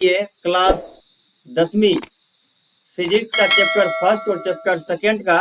ये क्लास 10वीं फिजिक्स का चैप्टर फर्स्ट और चैप्टर सेकेंड का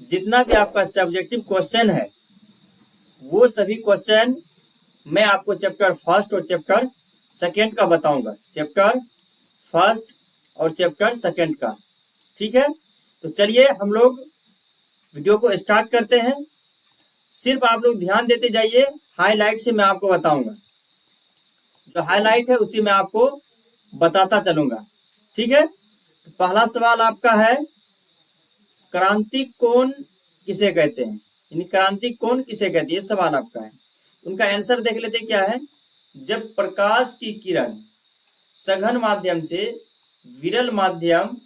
जितना भी आपका सब्जेक्टिव क्वेश्चन है वो सभी क्वेश्चन मैं आपको चैप्टर फर्स्ट और चैप्टर सेकेंड का बताऊंगा। चैप्टर फर्स्ट और चैप्टर सेकेंड का, ठीक है। तो चलिए हम लोग वीडियो को स्टार्ट करते हैं। सिर्फ आप लोग ध्यान देते जाइए, हाईलाइट से मैं आपको बताऊंगा। जो हाईलाइट है उसी मैं आपको बताता चलूंगा, ठीक है। तो पहला सवाल आपका है, क्रांतिक कोण किसे कहते हैं, यानी क्रांतिक कोण किसे कहते हैं, ये सवाल आपका है। उनका आंसर देख लेते हैं क्या है। जब प्रकाश की किरण सघन माध्यम से विरल माध्यम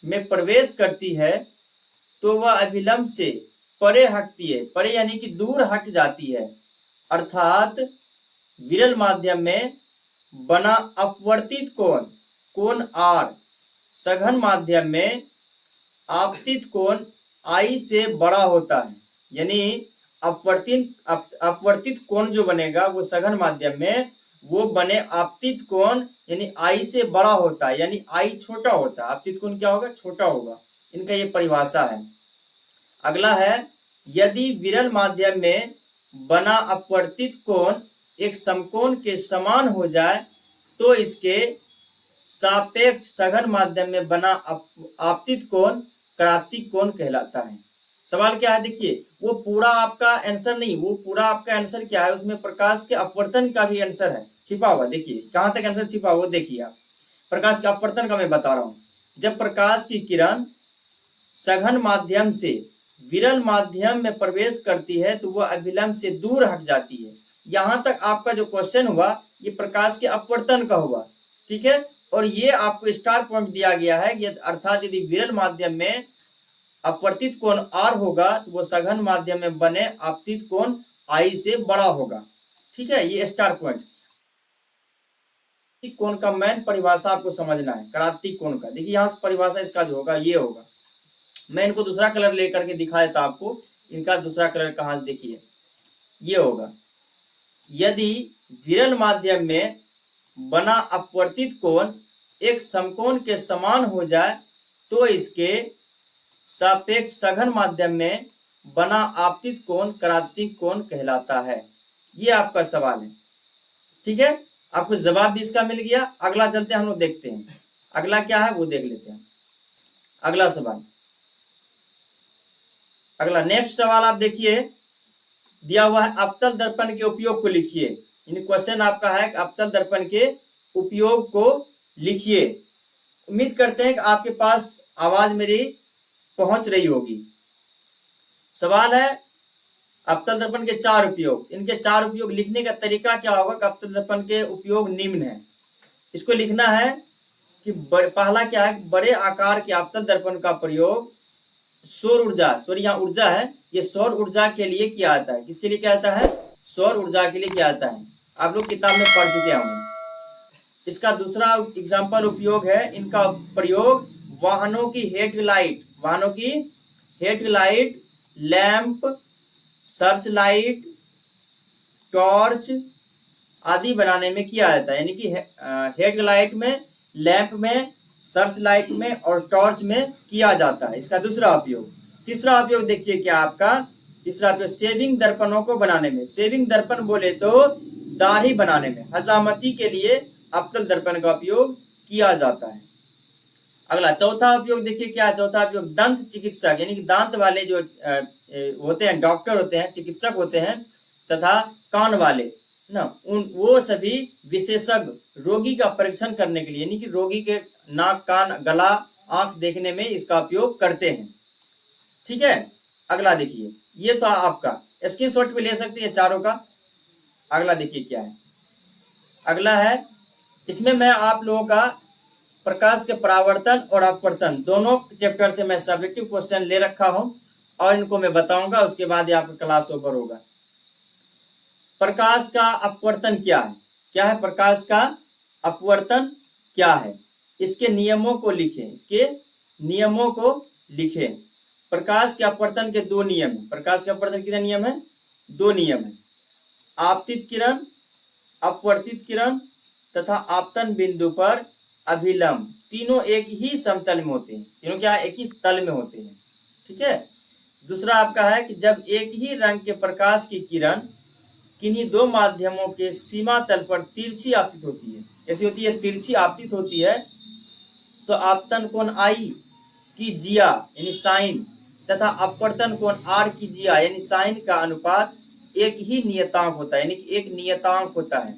में प्रवेश करती है तो वह अभिलंब से परे हटती है, परे यानी कि दूर हट जाती है, अर्थात विरल माध्यम में बना अपवर्तित कोण कोण R सघन माध्यम में आपतित कोण I से बड़ा होता है। यानी अपवर्तित कोण जो बनेगा वो सघन माध्यम में वो बने आपतित कोण यानी I से बड़ा होता है, यानी I छोटा होता है। आपतित कोण क्या होगा, छोटा होगा। इनका ये परिभाषा है। अगला है, यदि विरल माध्यम में बना अपवर्तित कोण एक समकोण के समान हो जाए तो इसके सापेक्ष सघन माध्यम में बना आपतित कोण क्रांतिक कोण कहलाता है। सवाल क्या है देखिए, वो पूरा आपका आंसर नहीं, वो पूरा आपका आंसर क्या है, उसमें प्रकाश के अपवर्तन का भी आंसर है छिपा हुआ। देखिए कहां तक आंसर छिपा हुआ, देखिए आप। प्रकाश के अपवर्तन का मैं बता रहा हूं। जब प्रकाश की किरण सघन माध्यम से विरल माध्यम में प्रवेश करती है तो वह अभिलंब से दूर हट जाती है। यहां तक आपका जो क्वेश्चन हुआ ये प्रकाश के अपवर्तन का हुआ, ठीक है। और ये आपको स्टार पॉइंट दिया गया है, अर्थात यदि विरल माध्यम में अपवर्तित कोण R होगा तो वो सघन माध्यम में बने आपतित कोण I से बड़ा होगा, ठीक है। ये स्टार पॉइंट कोण का मेन परिभाषा आपको समझना है, क्रांतिक कोण का। देखिए यहाँ से परिभाषा इसका जो होगा ये होगा। मैं इनको दूसरा कलर लेकर के दिखा देता आपको। इनका दूसरा कलर कहाँ से, देखिए ये होगा। यदि विरल माध्यम में बना अपवर्तित कोण एक समकोण के समान हो जाए तो इसके सापेक्ष सघन माध्यम में बना आपतित कोण क्रांतिक कोण कहलाता है। ये आपका सवाल है, ठीक है। आपको जवाब भी इसका मिल गया। अगला चलते हैं, हम लोग देखते हैं अगला क्या है वो देख लेते हैं। अगला सवाल, अगला नेक्स्ट सवाल आप देखिए, दिया हुआ है अवतल दर्पण के उपयोग को लिखिए। यानी क्वेश्चन आपका है अवतल दर्पण के उपयोग को लिखिए। उम्मीद करते हैं कि आपके पास आवाज मेरी पहुंच रही होगी। सवाल है अवतल दर्पण के 4 उपयोग। इनके 4 उपयोग लिखने का तरीका क्या होगा कि अवतल दर्पण के उपयोग निम्न है। इसको लिखना है कि पहला क्या है, बड़े आकार के अवतल दर्पण का प्रयोग सौर ऊर्जा, सॉरी यहाँ ऊर्जा है, ये सौर ऊर्जा के लिए किया जाता है। किसके लिए किया जाता है, सौर ऊर्जा के लिए किया जाता है। आप लोग किताब में पढ़ चुके होंगे। इसका दूसरा एग्जाम्पल उपयोग है, इनका प्रयोग वाहनों की हेडलाइट, वाहनों की headlight, lamp, search light, torch आदि बनाने में किया जाता है। यानी कि हेडलाइट में, लैंप में, सर्च लाइट में और टॉर्च में किया जाता है। इसका दूसरा उपयोग। तीसरा उपयोग देखिए क्या आपका, तीसरा उपयोग सेविंग दर्पणों को बनाने में। सेविंग दर्पण बोले तो दाढ़ी बनाने में, हजामती के लिए अवतल दर्पण का उपयोग किया जाता है। अगला चौथा उपयोग देखिए क्या, चौथा उपयोग दंत चिकित्सक, यानी कि दांत वाले जो होते हैं, डॉक्टर होते हैं, चिकित्सक होते हैं तथा कान वाले ना, वो सभी विशेषज्ञ रोगी का परीक्षण करने के लिए, यानी कि रोगी के नाक, कान, गला, आंख देखने में इसका उपयोग करते हैं, ठीक है। अगला देखिए, ये तो आपका स्क्रीनशॉट पे ले सकते हैं चारों का। अगला देखिए क्या है, अगला है, इसमें मैं आप लोगों का प्रकाश के परावर्तन और अपवर्तन दोनों चैप्टर से मैं सब्जेक्टिव क्वेश्चन ले रखा हूं और इनको मैं बताऊंगा, उसके बाद ही आपका क्लास ओवर होगा। प्रकाश का अपवर्तन क्या है, क्या है प्रकाश का अपवर्तन क्या है, इसके नियमों को लिखें, इसके नियमों को लिखें। प्रकाश के अपवर्तन के 2 नियम है। प्रकाश के अपवर्तन कितने नियम है, 2 नियम है। आपतित किरण, अपवर्तित किरण तथा आपतन बिंदु पर अभिलंब, तीनों एक ही समतल में होते हैं, तीनों क्या एक ही तल में होते हैं। ठीक है। दूसरा आपका है कि जब एक ही रंग के प्रकाश की किरण किन्हीं दो माध्यमों के सीमा तल पर तिरछी आपतित होती है, कैसी होती है, तिरछी आपतित होती है, तो आपतन कोण आई की जिया यानी साइन तथा अपवर्तन कोण आर की जिया यानी साइन का अनुपात एक ही नियतांक होता है, यानी कि एक नियतांक होता है।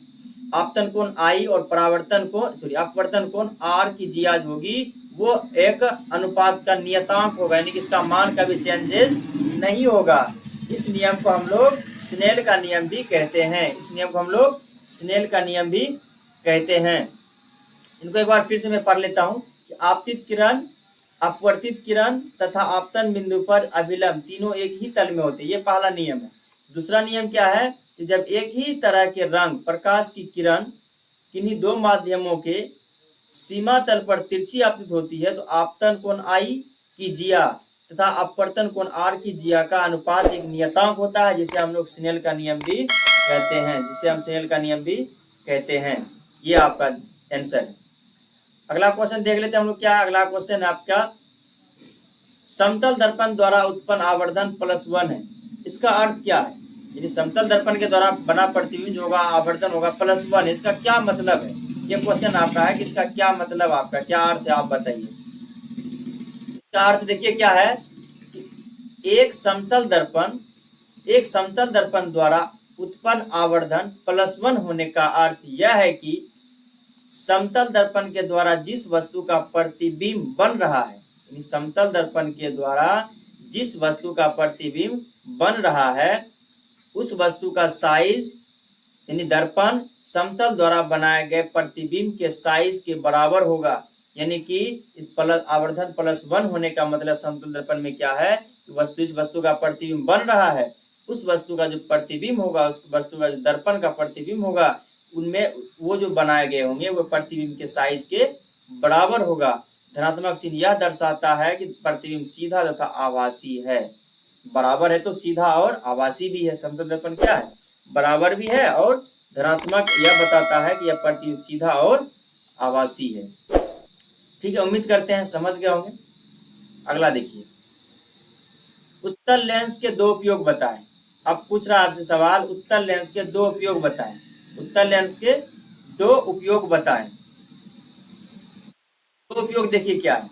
आपतन कोण आई और परावर्तन कोण अपवर्तन कोण आर की जिया जो होगी वो एक अनुपात का नियतांक होगा, यानी कि इसका मान कभी चेंजेस नहीं होगा। इस नियम को हम लोग स्नेल का नियम भी कहते हैं, इस नियम को हम लोग स्नेल का नियम भी कहते हैं। इनको एक बार फिर से मैं पढ़ लेता हूं कि आपतित किरण, अपवर्तित किरण तथा आपतन बिंदु पर अभिलंब तीनों एक ही तल में होते हैं, ये पहला नियम है। दूसरा नियम क्या है कि जब एक ही तरह के रंग प्रकाश की किरण किन्हीं दो माध्यमों के सीमा तल पर तिरछी आपतित होती है तो आपतन कोण आई की जिया तथा अपवर्तन कोण आर की जिया का अनुपात एक नियतांक होता है, जिसे हम लोग स्नेल का नियम भी कहते हैं, जिसे हम स्नेल का नियम भी कहते हैं। ये आपका आंसर है। अगला क्वेश्चन देख लेते हैं हम लोग क्या है। अगला क्वेश्चन है आपका समतल दर्पण द्वारा उत्पन्न आवर्धन +1 है, इसका अर्थ क्या है, यदि समतल दर्पण के द्वारा बना प्रतिबिंब जो होगा आवर्धन होगा +1, इसका क्या मतलब है, ये क्वेश्चन आपका है कि इसका क्या मतलब, आपका क्या अर्थ है, आप बताइए। इसका अर्थ देखिए क्या है कि एक समतल दर्पण द्वारा उत्पन्न आवर्धन +1 होने का अर्थ यह है कि समतल दर्पण के द्वारा जिस वस्तु का प्रतिबिंब बन रहा है, यानी समतल दर्पण के द्वारा जिस वस्तु का प्रतिबिंब बन रहा है उस वस्तु का साइज यानी दर्पण समतल द्वारा बनाए गए प्रतिबिंब के साइज के बराबर होगा, यानी कि इस आवर्धन +1 होने का मतलब समतल दर्पण में क्या है कि इस वस्तु का प्रतिबिंब बन रहा है, उस वस्तु का जो प्रतिबिंब होगा, उस वस्तु का जो दर्पण का प्रतिबिंब होगा, उनमें वो जो बनाए गए होंगे वो प्रतिबिंब के साइज के बराबर होगा। धनात्मक चिन्ह यह दर्शाता है कि प्रतिबिंब सीधा तथा आभासी है। बराबर है तो सीधा और आभासी भी है, समतल दर्पण क्या है, बराबर भी है, और धनात्मक यह बताता है कि यह प्रतिबिंब सीधा और आभासी है। ठीक है, उम्मीद करते हैं समझ गए होंगे। अगला देखिए, उत्तल लेंस के दो उपयोग बताएं। अब पूछ रहा है आपसे सवाल, उत्तल लेंस के दो उपयोग बताएं, उत्तल लेंस के दो उपयोग बताएं। दो उपयोग देखिए क्या है।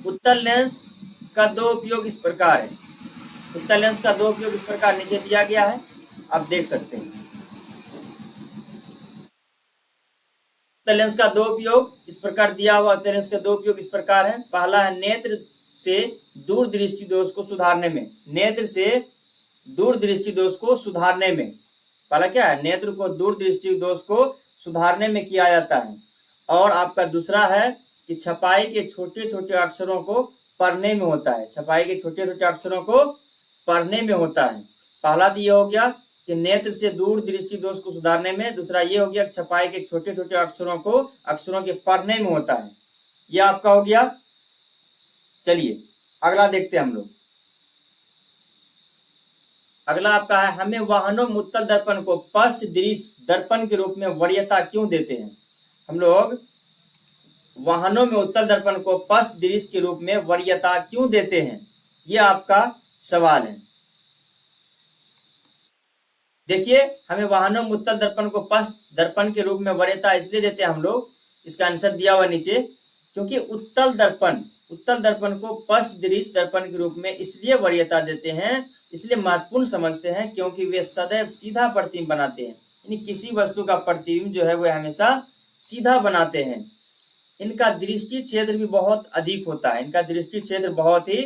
उत्तल लेंस का दो उपयोग इस प्रकार है, उत्तल लेंस का दो उपयोग इस प्रकार नीचे दिया गया है, आप देख सकते हैं। उत्तल लेंस का दो उपयोग इस प्रकार दिया हुआ, उत्तल लेंस के दो उपयोग इस प्रकार है। पहला है नेत्र से दूर दृष्टि दोष को सुधारने में, नेत्र से दूर दृष्टि दोष को सुधारने में, पहला क्या है, नेत्र को दूर दृष्टि दोष को सुधारने में किया जाता है। और आपका दूसरा है कि छपाई के छोटे छोटे अक्षरों को पढ़ने में होता है, छपाई के छोटे छोटे अक्षरों को पढ़ने में होता है। पहला तो ये हो गया कि नेत्र से दूर दृष्टि दोष को सुधारने में, दूसरा ये हो गया कि छपाई के छोटे छोटे अक्षरों के पढ़ने में होता है। यह आपका हो गया। चलिए अगला देखते हैं हम लोग। अगला आपका है, हमें वाहनों में उत्तल दर्पण को पश्च दृश्य दर्पण के रूप में वरीयता क्यों देते हैं। हम लोग वाहनों में उत्तल दर्पण को पश्च दृश्य के रूप में वरीयता क्यों देते हैं, यह आपका सवाल है। देखिए, हमें वाहनों में उत्तल दर्पण को पश्च दर्पण के रूप में वरीयता इसलिए देते हैं हम लोग, इसका आंसर दिया हुआ नीचे, क्योंकि उत्तल दर्पण को पश्च दृश्य दर्पण के रूप में इसलिए वरीयता देते हैं, इसलिए महत्वपूर्ण समझते हैं क्योंकि वे सदैव सीधा प्रतिबिंब बनाते हैं, यानी किसी वस्तु का प्रतिबिंब जो है वह हमेशा सीधा बनाते हैं। इनका दृष्टि क्षेत्र भी बहुत अधिक होता है, इनका दृष्टि क्षेत्र बहुत ही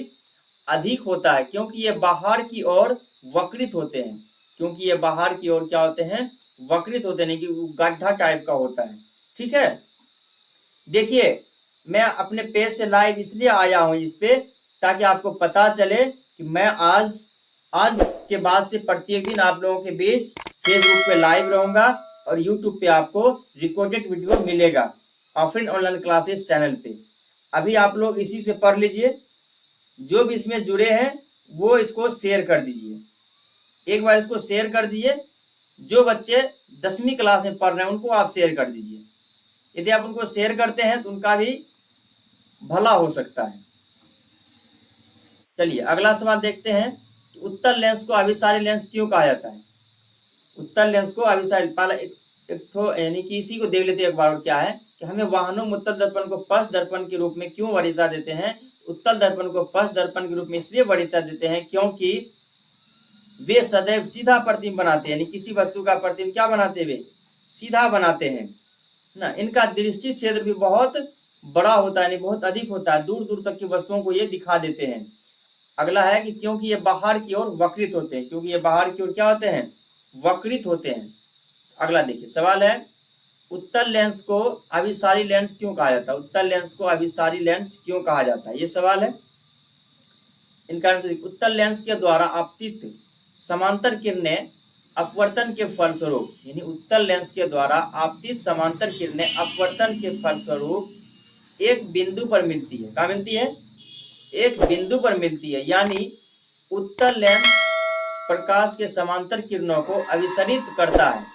अधिक होता है, क्योंकि ये बाहर की ओर वक्रित होते हैं, क्योंकि ये बाहर की ओर क्या होते हैं, वक्रित होते हैं, कि गड्ढा टाइप का होता है। ठीक है, देखिए मैं अपने पेज से लाइव इसलिए आया हूं इस पे, ताकि आपको पता चले कि मैं आज के बाद से प्रत्येक दिन आप लोगों के बीच फेसबुक पे लाइव रहूंगा और यूट्यूब पे आपको रिकॉर्डेड वीडियो मिलेगा ऑफलाइन ऑनलाइन क्लासेस चैनल पे। अभी आप लोग इसी से पढ़ लीजिए, जो भी इसमें जुड़े हैं वो इसको शेयर कर दीजिए, एक बार इसको शेयर कर दीजिए, जो बच्चे 10वीं क्लास में पढ़ रहे हैं उनको आप शेयर कर दीजिए। यदि आप उनको शेयर करते हैं तो उनका भी भला हो सकता है। चलिए अगला सवाल देखते हैं कि उत्तल लेंस को अभिसारी लेंस क्यों कहा जाता है। उत्तल लेंस को अभिसारी, पहले एक तो यानी कि इसी को देख लेते हैं एक बार। और क्या है कि हमें वाहनों में उत्तल दर्पण को पश्च दर्पण के रूप में क्यों वरीयता देते हैं। उत्तल दर्पण को पश्च दर्पण के रूप में इसलिए वरीयता देते हैं क्योंकि वे सदैव सीधा प्रतिबिंब बनाते हैं, यानी किसी वस्तु का प्रतिबिंब क्या बनाते, वे सीधा बनाते हैं ना। इनका दृष्टि क्षेत्र भी बहुत बड़ा होता है, यानी बहुत अधिक होता है, दूर दूर तक की वस्तुओं को ये दिखा देते हैं। अगला है कि क्योंकि ये बाहर की ओर वक्रित होते हैं, क्योंकि ये बाहर की ओर क्या होते हैं, वक्रित होते हैं। अगला देखिए सवाल है, उत्तल लेंस को अभिसारी लेंस क्यों कहा जाता है। उत्तल लेंस को अभिसारी लेंस क्यों कहा जाता है, ये सवाल है। इनका आंसर, उत्तल लेंस के द्वारा आपतित समांतर किरणें अपवर्तन के फलस्वरूप, यानी उत्तल लेंस के द्वारा आपतित समांतर किरणें अपवर्तन के फलस्वरूप एक बिंदु पर मिलती है। कहाँ मिलती है, एक बिंदु पर मिलती है। यानी उत्तल लेंस प्रकाश के समांतर किरणों को अभिसरित करता है,